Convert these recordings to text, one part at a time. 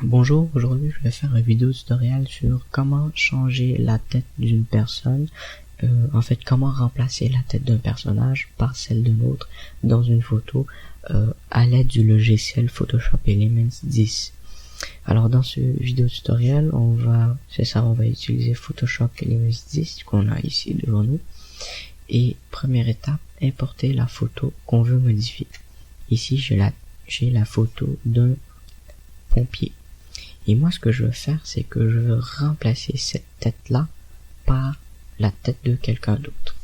Bonjour, aujourd'hui je vais faire une vidéo tutoriel sur comment changer la tête d'une personne, comment remplacer la tête d'un personnage par celle d'un autre dans une photo à l'aide du logiciel Photoshop Elements 10. Alors dans ce vidéo tutoriel, on va utiliser Photoshop Elements 10 qu'on a ici devant nous. Et première étape, importer la photo qu'on veut modifier. Ici j'ai la photo d'un pompier. Et moi, ce que je veux faire, c'est que je veux remplacer cette tête-là par la tête de quelqu'un d'autre.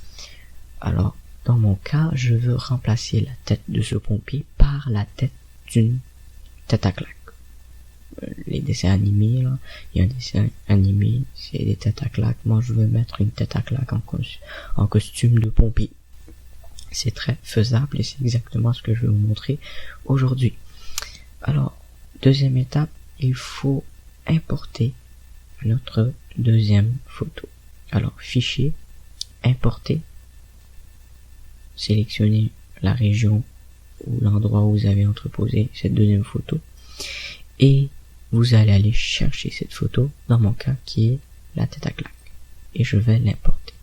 Alors, dans mon cas, je veux remplacer la tête de ce pompier par la tête d'une tête à claque. Les dessins animés, là, il y a un dessin animé, c'est des têtes à claque. Moi, je veux mettre une tête à claque en costume de pompier. C'est très faisable et c'est exactement ce que je vais vous montrer aujourd'hui. Alors, deuxième étape, il faut importer notre deuxième photo. Alors, fichier, importer, sélectionnez la région ou l'endroit où vous avez entreposé cette deuxième photo et vous allez aller chercher cette photo, dans mon cas qui est la tête à claque, et je vais l'importer.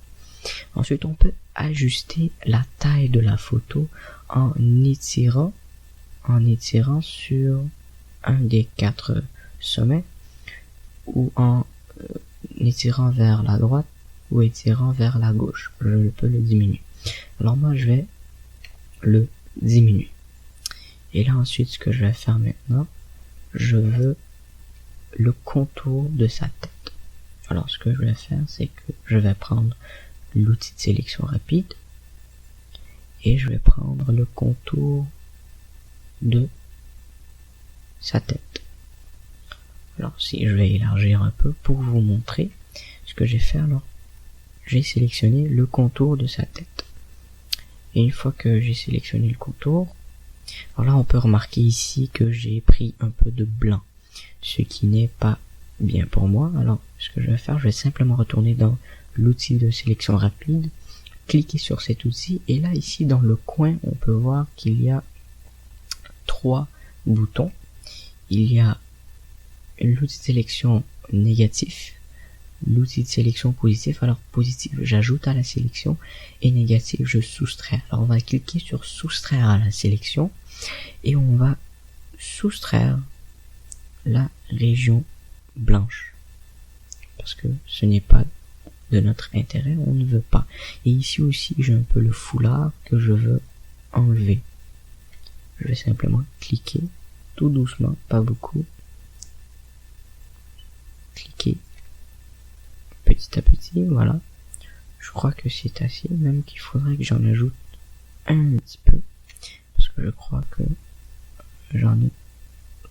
Ensuite, on peut ajuster la taille de la photo en étirant sur un des quatre sommets ou en étirant vers la droite ou étirant vers la gauche. Je peux le diminuer. Alors moi je vais le diminuer. Et là ensuite ce que je vais faire maintenant, je veux le contour de sa tête. Alors ce que je vais faire, c'est que je vais prendre l'outil de sélection rapide et je vais prendre le contour de sa tête. Alors si je vais élargir un peu pour vous montrer ce que j'ai fait, alors j'ai sélectionné le contour de sa tête. Et une fois que j'ai sélectionné le contour, alors là on peut remarquer ici que j'ai pris un peu de blanc, ce qui n'est pas bien pour moi. Alors ce que je vais faire, je vais simplement retourner dans l'outil de sélection rapide, cliquer sur cet outil et là ici dans le coin on peut voir qu'il y a trois boutons. Il y a l'outil de sélection négatif, l'outil de sélection positif. Alors positif, j'ajoute à la sélection et négatif, je soustrais. Alors on va cliquer sur soustraire à la sélection et on va soustraire la région blanche parce que ce n'est pas de notre intérêt, on ne veut pas. Et ici aussi j'ai un peu le foulard que je veux enlever. Je vais simplement cliquer tout doucement, pas beaucoup. Cliquer petit à petit, voilà. Je crois que c'est assez, même qu'il faudrait que j'en ajoute un petit peu, parce que je crois que j'en ai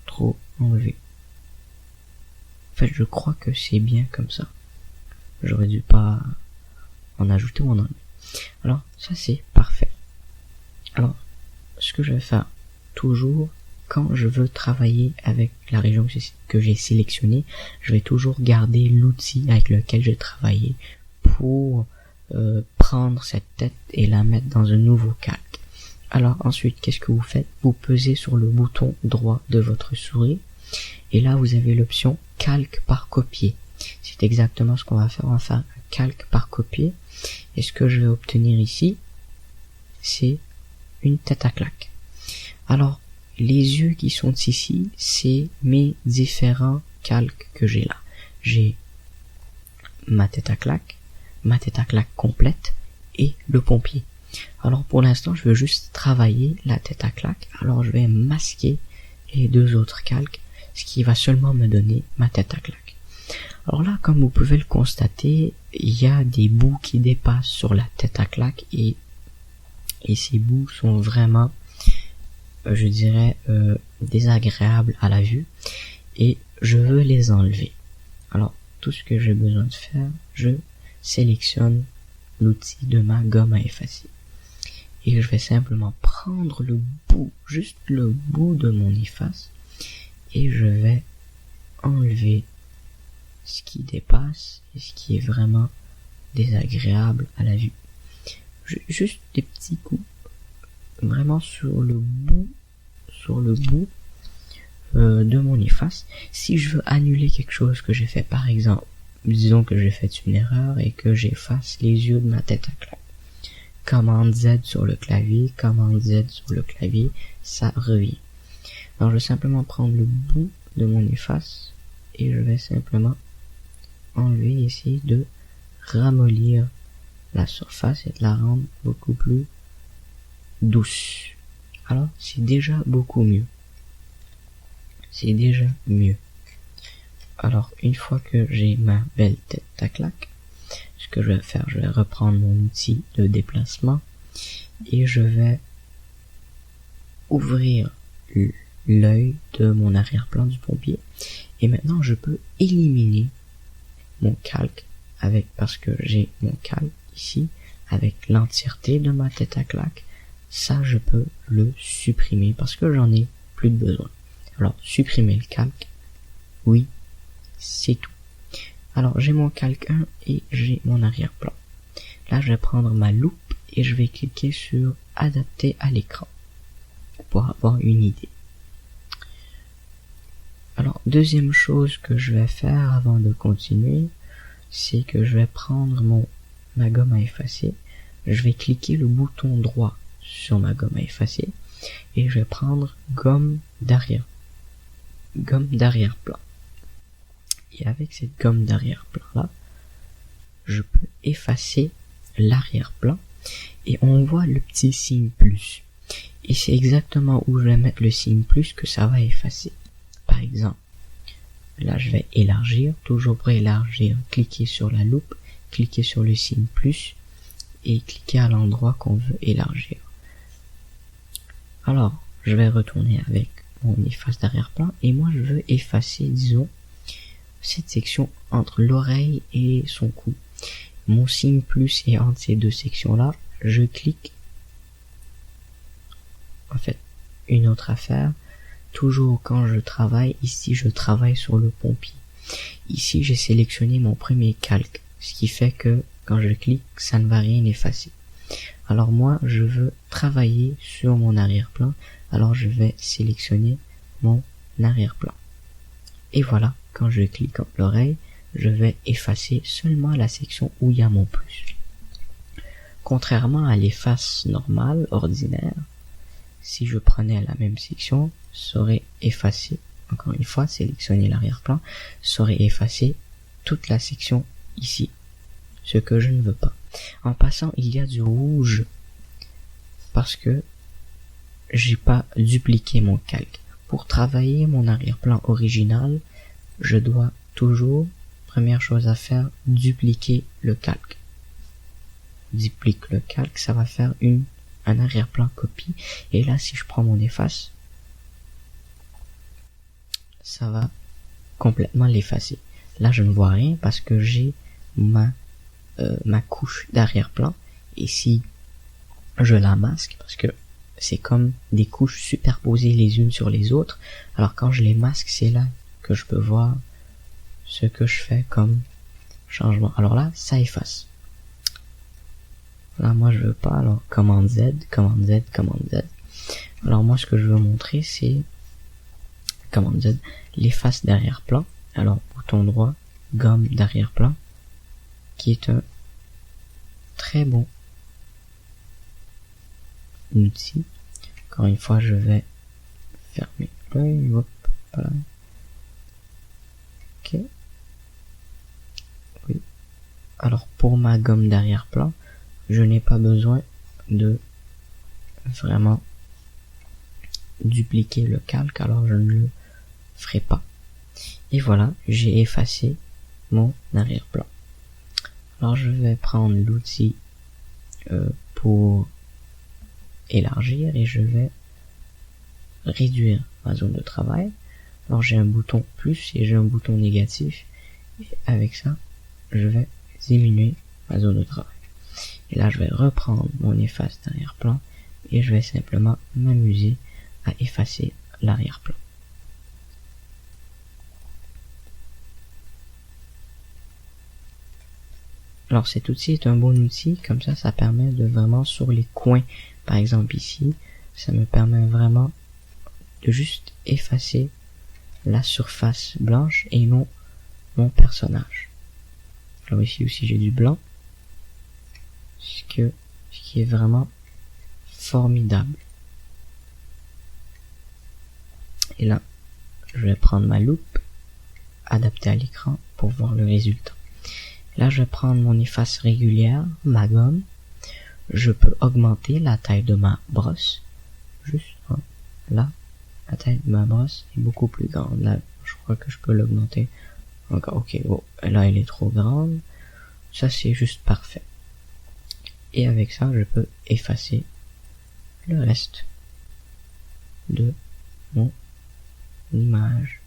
trop enlevé. En fait, je crois que c'est bien comme ça. J'aurais dû pas en ajouter ou en enlever. Alors, ça c'est parfait. Alors, ce que je vais faire toujours, quand je veux travailler avec la région que j'ai sélectionnée, je vais toujours garder l'outil avec lequel j'ai travaillé pour prendre cette tête et la mettre dans un nouveau calque. Alors ensuite, qu'est-ce que vous faites? Vous pesez sur le bouton droit de votre souris et là vous avez l'option calque par copier. C'est exactement ce qu'on va faire. On va faire un calque par copier et ce que je vais obtenir ici, c'est une tête à claque. Alors les yeux qui sont ici, c'est mes différents calques que j'ai là. J'ai ma tête à claque complète et le pompier. Alors pour l'instant, je veux juste travailler la tête à claque. Alors je vais masquer les deux autres calques, ce qui va seulement me donner ma tête à claque. Alors là, comme vous pouvez le constater, il y a des bouts qui dépassent sur la tête à claque et ces bouts sont vraiment je dirais désagréable à la vue et je veux les enlever. Alors tout ce que j'ai besoin de faire, je sélectionne l'outil de ma gomme à effacer et je vais simplement prendre le bout, juste le bout de mon efface et je vais enlever ce qui dépasse et ce qui est vraiment désagréable à la vue. Juste des petits coups, vraiment sur le bout de mon efface. Si je veux annuler quelque chose que j'ai fait, par exemple, disons que j'ai fait une erreur et que j'efface les yeux de ma tête à claque. Commande Z sur le clavier, commande Z sur le clavier, ça revient. Alors je vais simplement prendre le bout de mon efface et je vais simplement enlever et essayer de ramollir la surface et de la rendre beaucoup plus douce. Alors c'est déjà beaucoup mieux. C'est déjà mieux. Alors une fois que j'ai ma belle tête à claque, ce que je vais faire, je vais reprendre mon outil de déplacement et je vais ouvrir l'œil de mon arrière-plan du pompier. Et maintenant, je peux éliminer mon calque parce que j'ai mon calque ici avec l'entièreté de ma tête à claque. Ça, je peux le supprimer parce que j'en ai plus de besoin. Alors, supprimer le calque, oui, c'est tout. Alors, j'ai mon calque 1 et j'ai mon arrière-plan. Là, je vais prendre ma loupe et je vais cliquer sur adapter à l'écran pour avoir une idée. Alors, deuxième chose que je vais faire avant de continuer, c'est que je vais prendre ma gomme à effacer. Je vais cliquer le bouton droit sur ma gomme à effacer et je vais prendre gomme d'arrière-plan. Et avec cette gomme d'arrière-plan là, je peux effacer l'arrière-plan et on voit le petit signe plus. Et c'est exactement où je vais mettre le signe plus que ça va effacer. Par exemple, là je vais élargir, toujours pour élargir, cliquer sur la loupe, cliquer sur le signe plus et cliquer à l'endroit qu'on veut élargir. Alors, je vais retourner avec mon efface d'arrière-plan et moi je veux effacer, disons, cette section entre l'oreille et son cou. Mon signe plus est entre ces deux sections-là. Je clique. En fait, une autre affaire. Toujours quand je travaille, ici je travaille sur le pompier. Ici j'ai sélectionné mon premier calque. Ce qui fait que quand je clique, ça ne va rien effacer. Alors moi, je veux travailler sur mon arrière-plan. Alors je vais sélectionner mon arrière-plan. Et voilà. Quand je clique entre l'oreille, je vais effacer seulement la section où il y a mon plus. Contrairement à l'efface normale, ordinaire, si je prenais la même section, ça aurait effacé, encore une fois, sélectionner l'arrière-plan, ça aurait effacé toute la section ici. Ce que je ne veux pas. En passant, il y a du rouge parce que j'ai pas dupliqué mon calque. Pour travailler mon arrière-plan original, je dois toujours, première chose à faire, dupliquer le calque. Duplique le calque, ça va faire un arrière-plan copie. Et là, si je prends mon efface, ça va complètement l'effacer. Là, je ne vois rien parce que j'ai ma couche d'arrière-plan. Et si je la masque, parce que c'est comme des couches superposées les unes sur les autres, alors quand je les masque, c'est là que je peux voir ce que je fais comme changement. Alors là, ça efface. Là, moi, je veux pas. Alors, commande Z, commande Z, commande Z. Alors, moi, ce que je veux montrer, c'est commande Z, l'efface d'arrière-plan. Alors, bouton droit, gomme d'arrière-plan, qui est un très bon outil. Encore une fois, je vais fermer l'œil. Hop, voilà. Ok. Oui. Alors pour ma gomme d'arrière-plan, je n'ai pas besoin de vraiment dupliquer le calque, alors je ne le ferai pas. Et voilà, j'ai effacé mon arrière-plan. Alors je vais prendre l'outil pour élargir et je vais réduire ma zone de travail. Alors j'ai un bouton plus et j'ai un bouton négatif. Et avec ça, je vais diminuer ma zone de travail. Et là, je vais reprendre mon efface d'arrière-plan et je vais simplement m'amuser à effacer l'arrière-plan. Alors cet outil est un bon outil, comme ça permet de vraiment sur les coins, par exemple ici, ça me permet vraiment de juste effacer la surface blanche et non mon personnage. Alors ici aussi j'ai du blanc, ce qui est vraiment formidable. Et là, je vais prendre ma loupe, adapter à l'écran pour voir le résultat. Là, je vais prendre mon efface régulière, ma gomme. Je peux augmenter la taille de ma brosse. Juste, là, la taille de ma brosse est beaucoup plus grande. Là, je crois que je peux l'augmenter encore. Ok, bon, là, elle est trop grande. Ça, c'est juste parfait. Et avec ça, je peux effacer le reste de mon image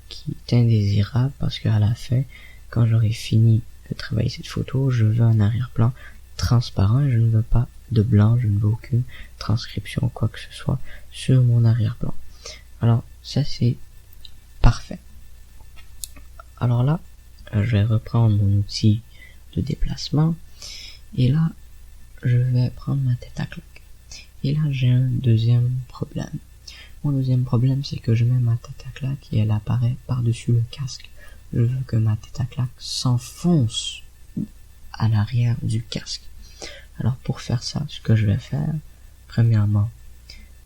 qui est indésirable parce qu'à la fin, quand j'aurai fini de travailler cette photo, je veux un arrière-plan transparent et je ne veux pas de blanc, je ne veux aucune transcription ou quoi que ce soit sur mon arrière-plan. Alors ça c'est parfait. Alors là, je vais reprendre mon outil de déplacement et là, je vais prendre ma tête à claque. Et là, j'ai un deuxième problème. Mon deuxième problème, c'est que je mets ma tête à claque et elle apparaît par-dessus le casque. Je veux que ma tête à claque s'enfonce à l'arrière du casque. Alors pour faire ça, ce que je vais faire, premièrement,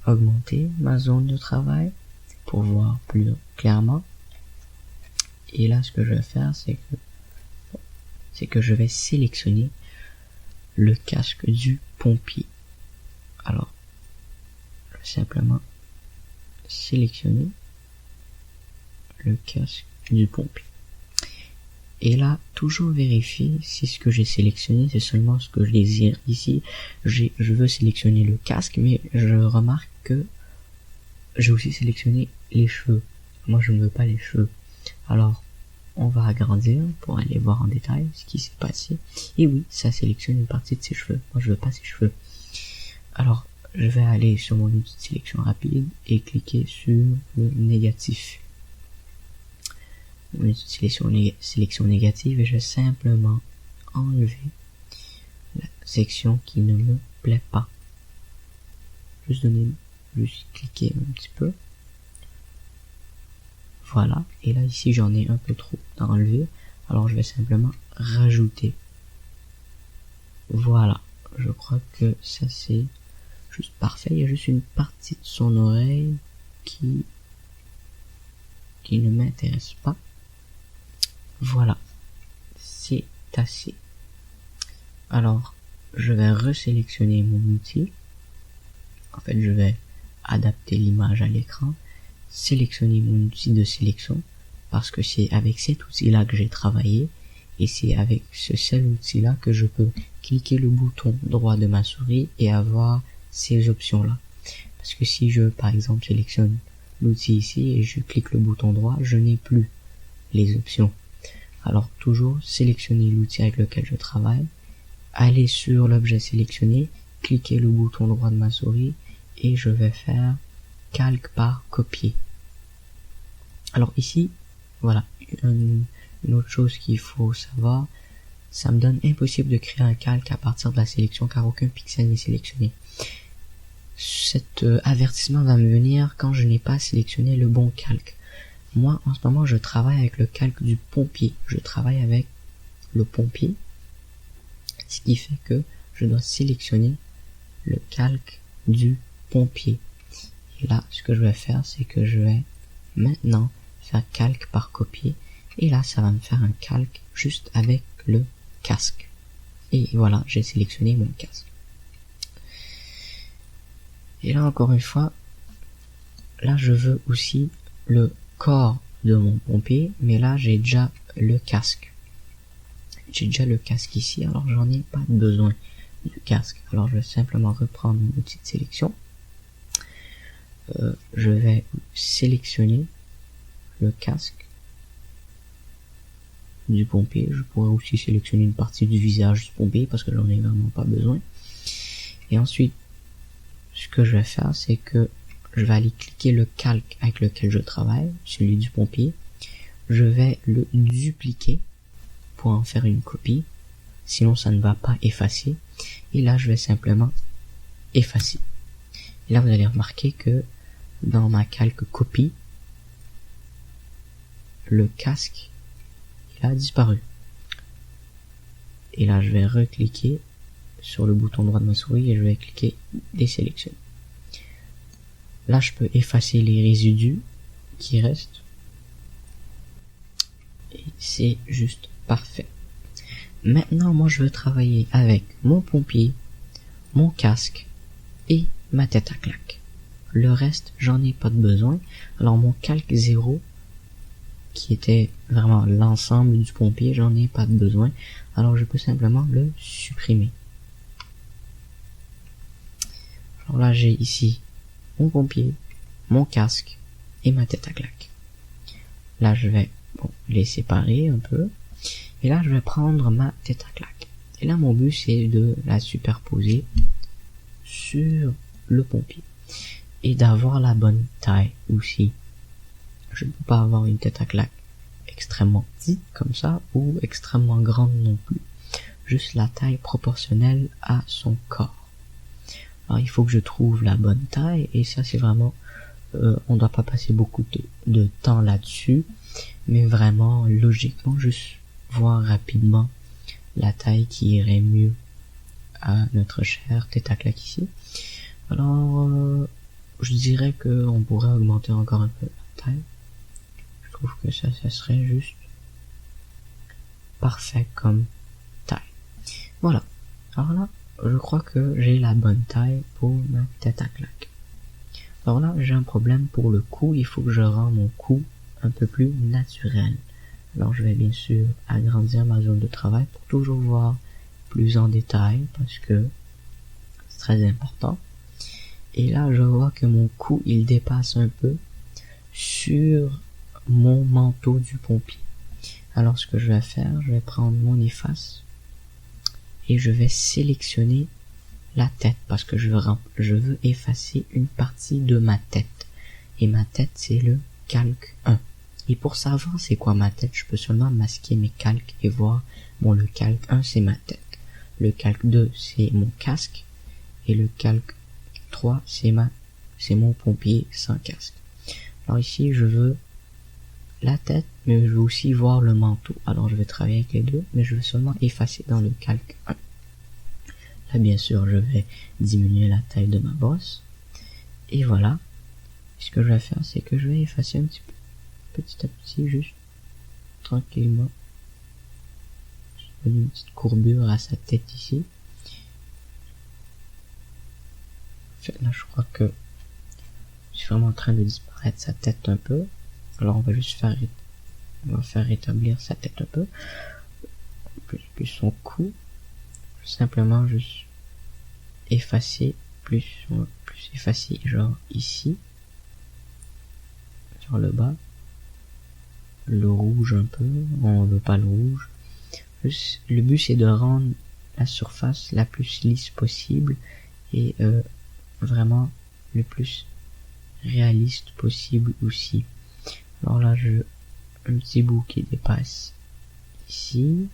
augmenter ma zone de travail pour voir plus clairement. Et là, ce que je vais faire, c'est que je vais sélectionner le casque du pompier. Alors, je vais simplement sélectionner le casque du pompier. Et là, toujours vérifier si ce que j'ai sélectionné, c'est seulement ce que je désire. Ici, je veux sélectionner le casque, mais je remarque que j'ai aussi sélectionné les cheveux. Moi, je ne veux pas les cheveux. Alors, on va agrandir pour aller voir en détail ce qui s'est passé. Et oui, ça sélectionne une partie de ses cheveux. Moi, je veux pas ses cheveux. Alors, je vais aller sur mon outil de sélection rapide et cliquer sur le négatif. Mon outil de sélection négative et je vais simplement enlever la section qui ne me plaît pas. Juste cliquer un petit peu. Voilà. Et là, ici, j'en ai un peu trop d'enlever. Alors, je vais simplement rajouter. Voilà. Je crois que ça, c'est juste parfait. Il y a juste une partie de son oreille qui ne m'intéresse pas. Voilà. C'est assez. Alors, je vais resélectionner mon outil. En fait, je vais adapter l'image à l'écran. Sélectionner mon outil de sélection. Parce que c'est avec cet outil-là que j'ai travaillé. Et c'est avec ce seul outil-là que je peux cliquer le bouton droit de ma souris et avoir ces options-là. Parce que si je, par exemple, sélectionne l'outil ici et je clique le bouton droit, je n'ai plus les options. Alors, toujours sélectionner l'outil avec lequel je travaille, aller sur l'objet sélectionné, cliquer le bouton droit de ma souris et je vais faire calque par copier. Alors ici, voilà, une autre chose qu'il faut savoir, ça me donne impossible de créer un calque à partir de la sélection car aucun pixel n'est sélectionné. Cet avertissement va me venir quand je n'ai pas sélectionné le bon calque. Moi, en ce moment, je travaille avec le calque du pompier. Je travaille avec le pompier, ce qui fait que je dois sélectionner le calque du pompier. Et là, ce que je vais faire, c'est que je vais maintenant faire calque par copier. Et là, ça va me faire un calque juste avec le casque. Et voilà, j'ai sélectionné mon casque. Et là, encore une fois, là, je veux aussi le corps de mon pompier, mais là, j'ai déjà le casque. J'ai déjà le casque ici, alors j'en ai pas besoin du casque. Alors, je vais simplement reprendre mon outil de sélection. Je vais sélectionner le casque du pompier. Je pourrais aussi sélectionner une partie du visage du pompier parce que j'en ai vraiment pas besoin. Et ensuite, ce que je vais faire, c'est que je vais aller cliquer le calque avec lequel je travaille, celui du pompier. Je vais le dupliquer pour en faire une copie. Sinon, ça ne va pas effacer. Et là, je vais simplement effacer. Et là, vous allez remarquer que dans ma calque copie, le casque, il a disparu. Et là, je vais recliquer sur le bouton droit de ma souris et je vais cliquer désélectionner. Là, je peux effacer les résidus qui restent. Et c'est juste parfait. Maintenant, moi, je veux travailler avec mon pompier, mon casque et ma tête à claque. Le reste, j'en ai pas de besoin. Alors, mon calque 0, qui était vraiment l'ensemble du pompier, j'en ai pas de besoin. Alors, je peux simplement le supprimer. Alors là, j'ai ici mon pompier, mon casque et ma tête à claque. Là, je vais les séparer un peu. Et là, je vais prendre ma tête à claque. Et là, mon but, c'est de la superposer sur le pompier. Et d'avoir la bonne taille aussi. Je ne peux pas avoir une tête à claque extrêmement petite comme ça, ou extrêmement grande non plus. Juste la taille proportionnelle à son corps. Alors, il faut que je trouve la bonne taille, et ça, c'est vraiment... on doit pas passer beaucoup de temps là-dessus, mais vraiment, logiquement, juste voir rapidement la taille qui irait mieux à notre chère tête à claque ici. Alors, je dirais que on pourrait augmenter encore un peu la taille. Je trouve que ça serait juste parfait comme taille. Voilà. Alors là, je crois que j'ai la bonne taille pour ma tête à claque. Alors là, j'ai un problème pour le cou. Il faut que je rende mon cou un peu plus naturel. Alors je vais bien sûr agrandir ma zone de travail pour toujours voir plus en détail parce que c'est très important. Et là, je vois que mon cou, il dépasse un peu sur mon manteau du pompier. Alors ce que je vais faire, je vais prendre mon efface et je vais sélectionner la tête parce que je veux effacer une partie de ma tête. Et ma tête, c'est le calque 1. Et pour savoir c'est quoi ma tête, je peux seulement masquer mes calques et voir, bon, le calque 1, c'est ma tête. Le calque 2, c'est mon casque. Et le calque 3, c'est mon pompier sans casque. Alors ici, je veux la tête, mais je veux aussi voir le manteau. Alors je vais travailler avec les deux, mais je veux seulement effacer dans le calque 1. Là, bien sûr, je vais diminuer la taille de ma brosse. Et voilà. Ce que je vais faire, c'est que je vais effacer un petit peu. Petit à petit, juste tranquillement. Je donne une petite courbure à sa tête ici. En fait, là, je crois que je suis vraiment en train de disparaître sa tête un peu. Alors, on va juste faire rétablir sa tête un peu. Plus son cou. Simplement, juste effacer plus effacer, genre ici. Sur le bas. Le rouge un peu, on veut pas le rouge. Le but c'est de rendre la surface la plus lisse possible et vraiment le plus réaliste possible aussi. Alors là, un petit bout qui dépasse ici.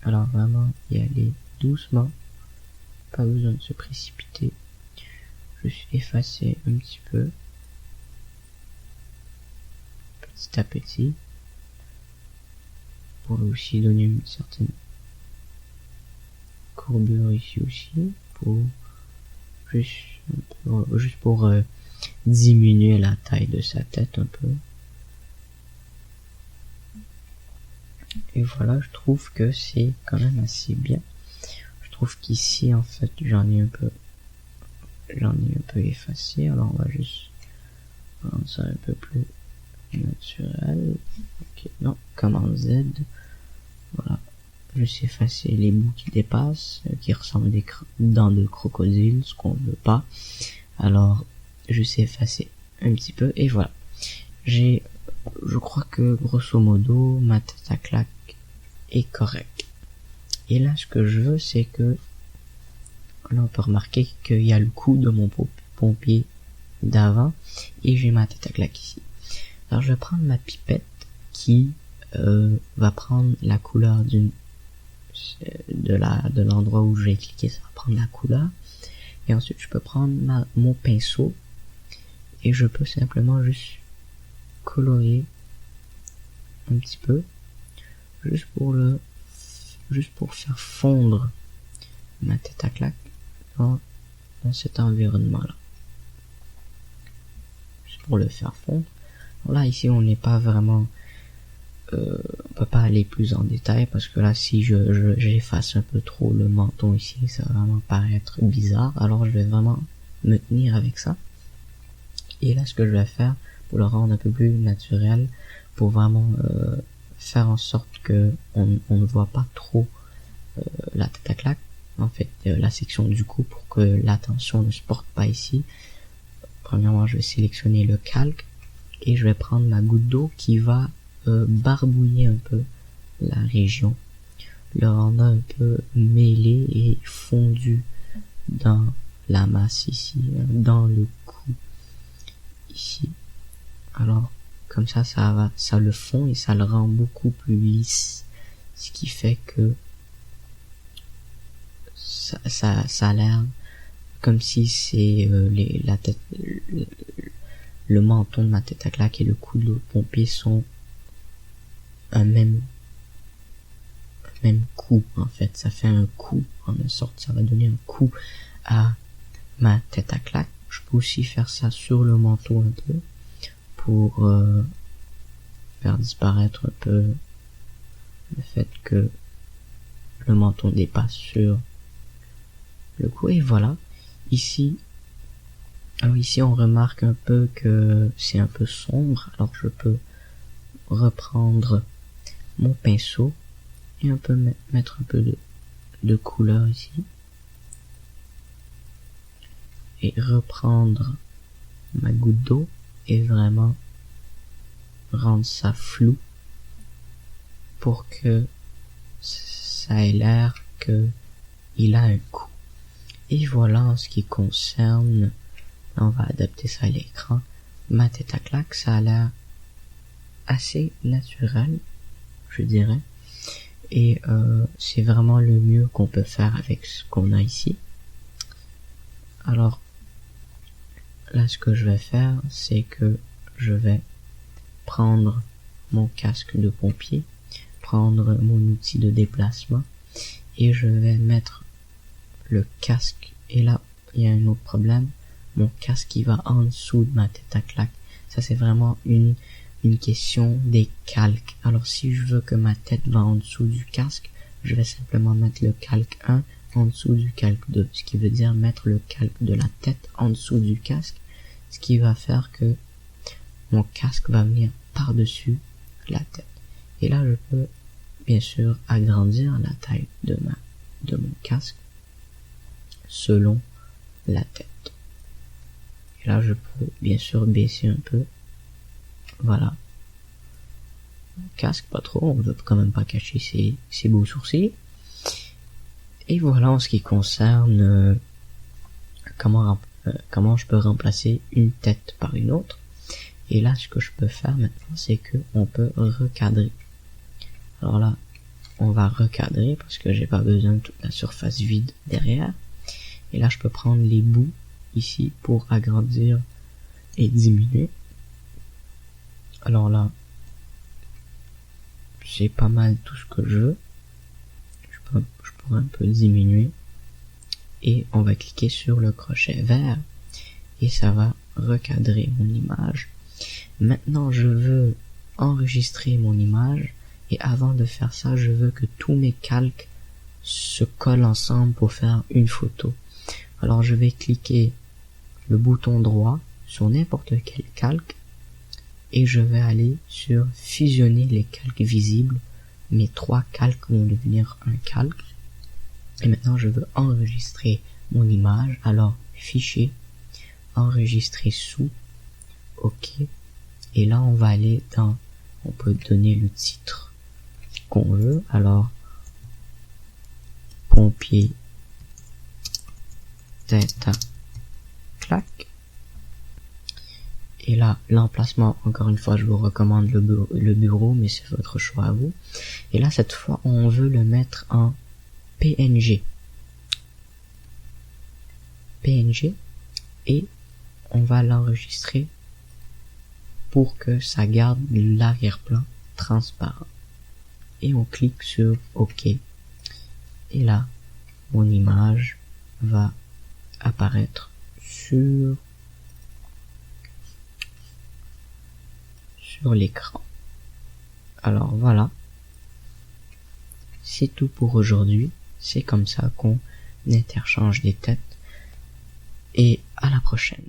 Alors vraiment y aller doucement, pas besoin de se précipiter. Juste effacer un petit peu, petit à petit. Pour aussi donner une certaine courbure ici aussi, juste pour diminuer la taille de sa tête un peu. Et voilà, je trouve que c'est quand même assez bien. Je trouve qu'ici en fait j'en ai un peu effacé, alors on va juste rendre ça un peu plus naturel. Ok, non, commande Z. Voilà, juste effacer les bouts qui dépassent, qui ressemblent à des dents de crocodile, ce qu'on veut pas. Alors, juste effacer un petit peu, et voilà. Je crois que, grosso modo, ma tête à claque est correcte. Et là, ce que je veux, c'est que, là, on peut remarquer qu'il y a le cou de mon pompier d'avant, et j'ai ma tête à claque ici. Alors, je vais prendre ma pipette, qui va prendre la couleur de l'endroit où je vais cliquer, ça va prendre la couleur. Et ensuite, je peux prendre mon pinceau et je peux simplement juste colorier un petit peu, juste pour faire fondre ma tête à claque dans cet environnement-là. Juste pour le faire fondre. Là, ici, on n'est pas vraiment... on peut pas aller plus en détail parce que là, si j'efface un peu trop le menton ici, ça va vraiment paraître bizarre. Alors, je vais vraiment me tenir avec ça. Et là, ce que je vais faire pour le rendre un peu plus naturel, pour vraiment faire en sorte que on ne voit pas trop la tête à claque, en fait, la section du cou, pour que l'attention ne se porte pas ici. Premièrement, je vais sélectionner le calque et je vais prendre ma goutte d'eau qui va barbouiller un peu la région, le rendre un peu mêlé et fondu dans la masse ici, dans le cou ici. Alors comme ça le fond et ça le rend beaucoup plus lisse, ce qui fait que ça a l'air comme si c'est la tête, le menton de ma tête à claque et le cou de l'autre pompier sont un même coup, en fait. Ça fait un coup, en une sorte, ça va donner un coup à ma tête à claque. Je peux aussi faire ça sur le manteau un peu, pour faire disparaître un peu le fait que le menton dépasse sur le cou. Et voilà, ici, alors ici on remarque un peu que c'est un peu sombre, alors je peux reprendre mon pinceau et un peu mettre un peu de couleur ici et reprendre ma goutte d'eau et vraiment rendre ça flou pour que ça ait l'air que il a un coup. Et voilà, en ce qui concerne, on va adapter ça à l'écran, ma tête à claque, ça a l'air assez naturel, je dirais, et c'est vraiment le mieux qu'on peut faire avec ce qu'on a ici. Alors là, ce que je vais faire, c'est que je vais prendre mon casque de pompier, prendre mon outil de déplacement et je vais mettre le casque. Et là, il y a un autre problème, mon casque qui va en dessous de ma tête à claque. Ça, c'est vraiment une question des calques. Alors si je veux que ma tête va en dessous du casque, je vais simplement mettre le calque 1 en dessous du calque 2, ce qui veut dire mettre le calque de la tête en dessous du casque, ce qui va faire que mon casque va venir par-dessus la tête. Et là, je peux bien sûr agrandir la taille de mon casque selon la tête. Et là, je peux bien sûr baisser un peu. Voilà. Mon casque, pas trop, on veut quand même pas cacher ses beaux sourcils. Et voilà, en ce qui concerne comment je peux remplacer une tête par une autre. Et là, ce que je peux faire maintenant, c'est que on peut recadrer. Alors là, on va recadrer parce que j'ai pas besoin de toute la surface vide derrière. Et là, je peux prendre les bouts ici pour agrandir et diminuer. Alors là, c'est pas mal tout ce que je veux. Je pourrais un peu diminuer. Et on va cliquer sur le crochet vert. Et ça va recadrer mon image. Maintenant, je veux enregistrer mon image. Et avant de faire ça, je veux que tous mes calques se collent ensemble pour faire une photo. Alors, je vais cliquer le bouton droit sur n'importe quel calque. Et je vais aller sur fusionner les calques visibles. Mes 3 calques vont devenir un calque. Et maintenant, je veux enregistrer mon image. Alors, fichier, enregistrer sous, OK. Et là, on va aller on peut donner le titre qu'on veut. Alors, pompier, tête à claque. Et là, l'emplacement, encore une fois, je vous recommande le bureau, mais c'est votre choix à vous. Et là, cette fois, on veut le mettre en PNG. PNG. Et on va l'enregistrer pour que ça garde l'arrière-plan transparent. Et on clique sur OK. Et là, mon image va apparaître sur l'écran. Alors voilà. C'est tout pour aujourd'hui. C'est comme ça qu'on interchange des têtes. Et à la prochaine.